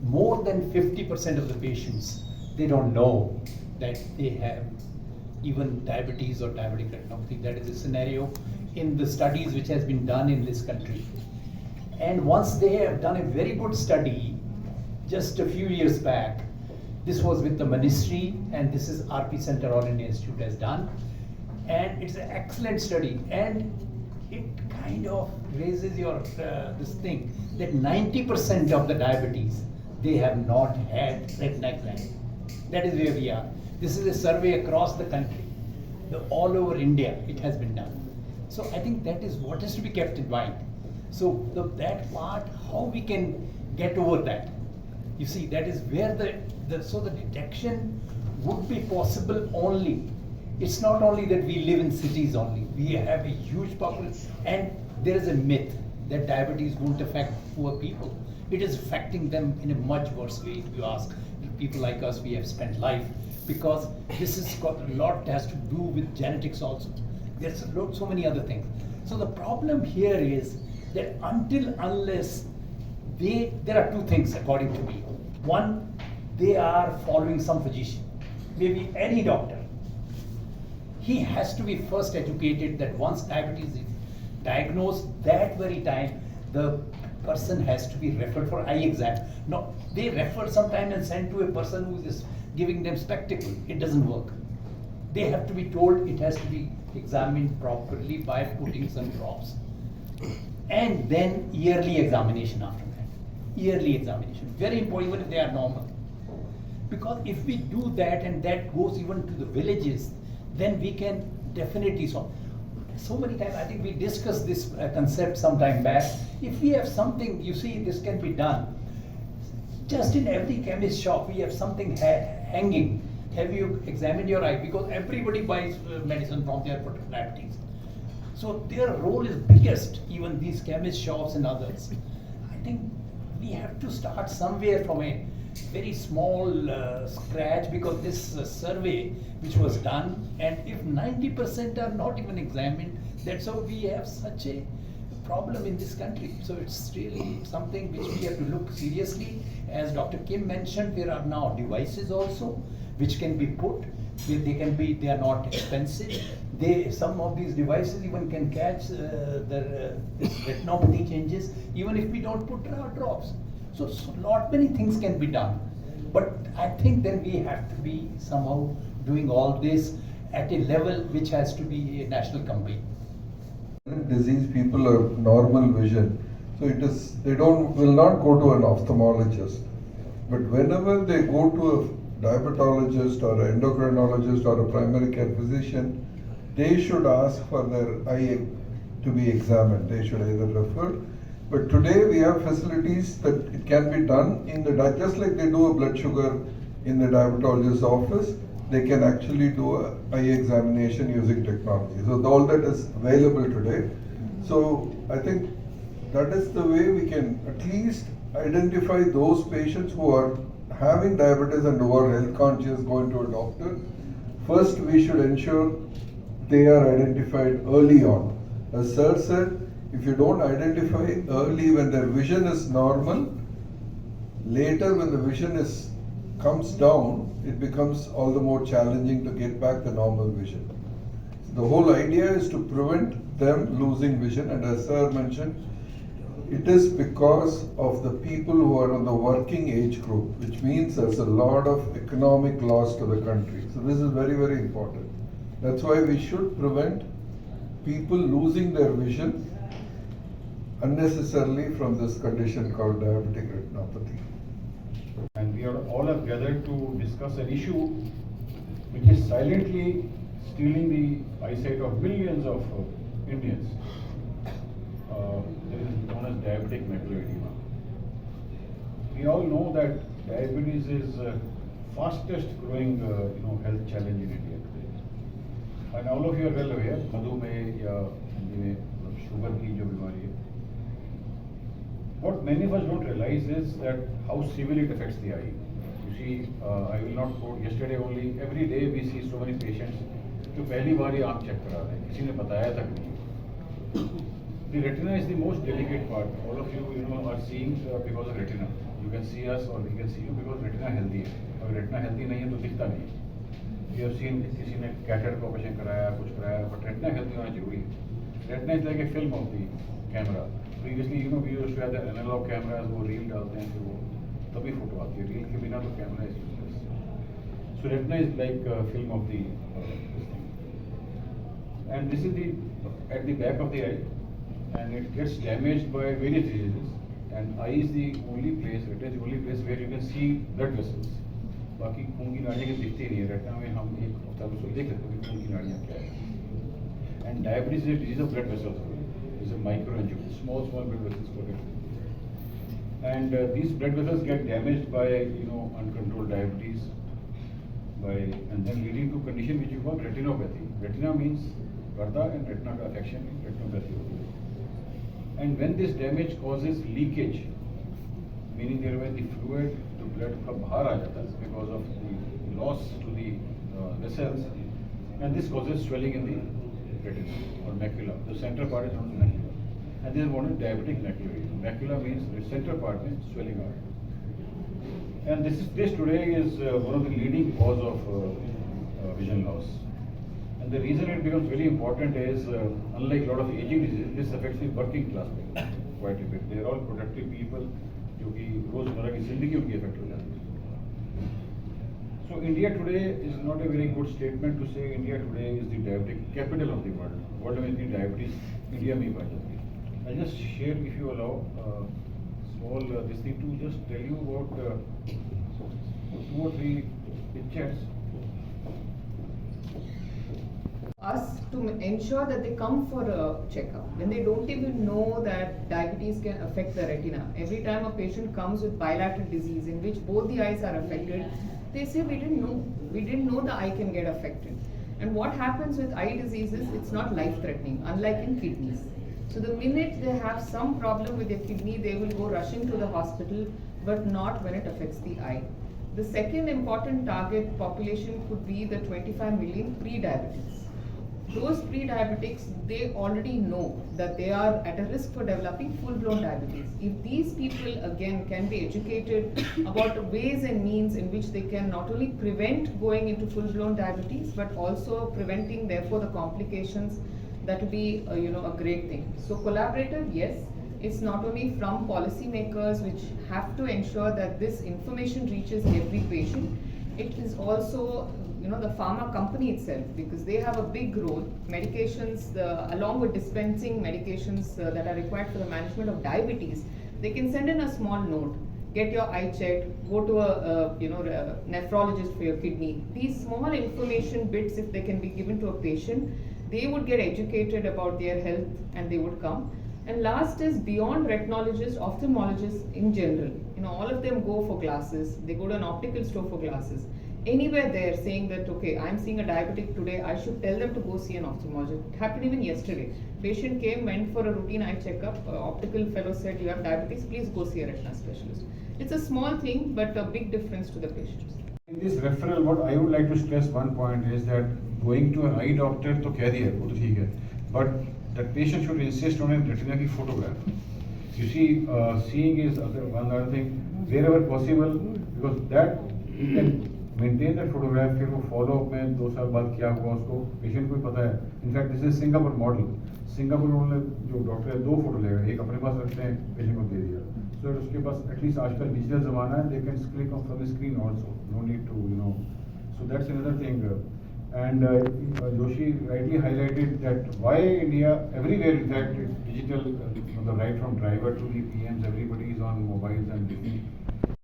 more than 50% of the patients, they don't know that they have even diabetes or diabetic retinopathy. That is a scenario in the studies which has been done in this country. And once they have done a very good study, just a few years back, this was with the ministry, and this is RP Center All India Institute has done, and it's an excellent study, and it kind of raises your this thing that 90% of the diabetes, they have not had retina exam. That is where we are. This is a survey across the country, all over India it has been done. So I think that is what has to be kept in mind. So that part, how we can get over that. You see, that is where so the detection would be possible only. It's not only that we live in cities only. We have a huge population, and there is a myth that diabetes won't affect poor people. It is affecting them in a much worse way. If you ask people like us, we have spent life, because this has got a lot has to do with genetics also. There's so many other things. So the problem here is that unless there are two things according to me. One, they are following some physician, maybe any doctor. He has to be first educated that once diabetes is diagnosed, that very time the person has to be referred for eye exam. No, they refer sometime and send to a person who is giving them spectacle. It doesn't work. They have to be told it has to be examined properly by putting some drops. And then yearly examination after that. Yearly examination. Very important, even if they are normal. Because if we do that, and that goes even to the villages, then we can definitely solve. So many times, I think we discussed this concept some time back. If we have something, you see, this can be done. Just in every chemist shop, we have something hanging. Have you examined your eye? Because everybody buys medicine from there for diabetes. So their role is biggest, even these chemist shops and others. I think we have to start somewhere from a very small scratch, because this survey which was done, and if 90% are not even examined, that's how we have such a problem in this country. So it's really something which we have to look seriously. As Dr. Kim mentioned, there are now devices also which can be put. They are not expensive. Some of these devices even can catch the retinopathy changes, even if we don't put drops. So lot many things can be done. But I think then we have to be somehow doing all this at a level which has to be a national campaign. Disease people have normal vision, so they will not go to an ophthalmologist. But whenever they go to a diabetologist or an endocrinologist or a primary care physician, they should ask for their eye to be examined. They should either refer. But today we have facilities that it can be done in just like they do a blood sugar in the diabetologist's office, they can actually do an eye examination using technology. So all that is available today. So I think that is the way we can at least identify those patients who are having diabetes and who are health conscious going to a doctor. First, we should ensure they are identified early on. As Sir said, if you don't identify early when their vision is normal, later when the vision comes down, it becomes all the more challenging to get back the normal vision. So the whole idea is to prevent them losing vision, and as Sir mentioned, it is because of the people who are on the working age group, which means there's a lot of economic loss to the country. So this is very, very important. That's why we should prevent people losing their vision unnecessarily from this condition called diabetic retinopathy. And we are all have gathered to discuss an issue which is silently stealing the eyesight of millions of Indians. This is known as diabetic macular edema. We all know that diabetes is fastest growing health challenge in India today. And all of you are well aware, madhumeh या हिंदी में sugar की जो बीमारी है. What many of us don't realize is that how severely it affects the eye. You see, I will not quote, yesterday only, every day we see so many patients जो पहली बार ही आँख check करा रहे हैं, किसी ने बताया तक नहीं. The retina is the most delicate part. All of you, are seeing because of retina. You can see us or we can see you because retina healthy है. अगर retina healthy नहीं है तो दिखता नहीं है. You have seen किसी ने कैटरेक्ट का ऑपरेशन कराया, कुछ कराया, but retina healthy होना जरूरी है. Retina is like a film of the camera. Previously, we used to have the analog cameras, वो reel डालते हैं फिर वो तभी फोटो आती है. Reel के बिना तो camera is useless. So retina is like a film of the this thing. And this is the at the back of the eye, and it gets damaged by various diseases. And eye is the only place, retina is the only place where you can see blood vessels. बाकी खून की नाड़ियाँ की दिखती नहीं है. Retina में हम एक ऑप्थेल्मोलॉजिस्ट देख सकते हैं कि खून की नाड़ियाँ क्या है. And diabetes is a disease of blood vessels. It's a microangioma, small blood vessels for it. And these blood vessels get damaged by uncontrolled diabetes, and then leading to condition which you call retinopathy. Retina means पर्दा and retina का affection retinopathy होती है. And when this damage causes leakage, meaning there where the fluid, the blood का बाहर आ जाता है because of the loss to the vessels, and this causes swelling in the retina or macula. The center part is known as macula, and this is what is diabetic macular edema. Macula means the center part is swelling out. And this today is one of the leading cause of vision loss. And the reason it becomes very important is, unlike a lot of aging diseases, this affects the working class people quite a bit. They are all productive people, जो कि रोजमर्रा की जिंदगी उनकी affect हो जाती है. So India today is not a very good statement to say India today is the diabetic capital of the world. World में इतनी diabetes India में ही पाई जाती है. I'll just share, if you allow, small this thing to just tell you about 2 or 3 pictures. Us to ensure that they come for a checkup when they don't even know that diabetes can affect the retina. Every time a patient comes with bilateral disease in which both the eyes are affected, they say we didn't know the eye can get affected. And what happens with eye diseases, it's not life-threatening, unlike in kidneys. So the minute they have some problem with their kidney, they will go rushing to the hospital, but not when it affects the eye. The second important target population could be the 25 million pre-diabetics. Those pre-diabetics, they already know that they are at a risk for developing full-blown diabetes. If these people again can be educated about ways and means in which they can not only prevent going into full-blown diabetes, but also preventing therefore the complications, that would be a great thing. So collaborative, yes, it's not only from policymakers which have to ensure that this information reaches every patient, it is also the pharma company itself, because they have a big role. Medications, along with dispensing medications that are required for the management of diabetes, they can send in a small note, get your eye checked, go to a nephrologist for your kidney. These small information bits, if they can be given to a patient, they would get educated about their health and they would come. And last is beyond retinologists, ophthalmologists in general. All of them go for glasses. They go to an optical store for glasses. Anywhere there saying that, okay, I'm seeing a diabetic today, I should tell them to go see an ophthalmologist. It happened even yesterday. Patient came, went for a routine eye checkup. Optical fellow said, you have diabetes, please go see a retina specialist. It's a small thing, but a big difference to the patients. In this referral, what I would like to stress one point is that going to an eye doctor तो कह दिया वो तो ठीक है, but that patient should insist on a retina की photograph. You see, seeing is one other thing wherever possible, because that you can maintain that photograph. फिर वो follow up में 2 साल बाद क्या हुआ उसको patient को ही पता है. In fact, this is Singapore model. Singapore में जो डॉक्टर है 2 फोटो लेगा, एक अपने पास रखते हैं, पेशेंट को दे दिया. So उसके पास एटलीस्ट आजकल डिजिटल ज़माना है, they can click on from the screen also. No need to So that's another thing. And Joshi rightly highlighted that why India, everywhere in fact, it's digital, right from driver to the PMs, everybody is on mobiles and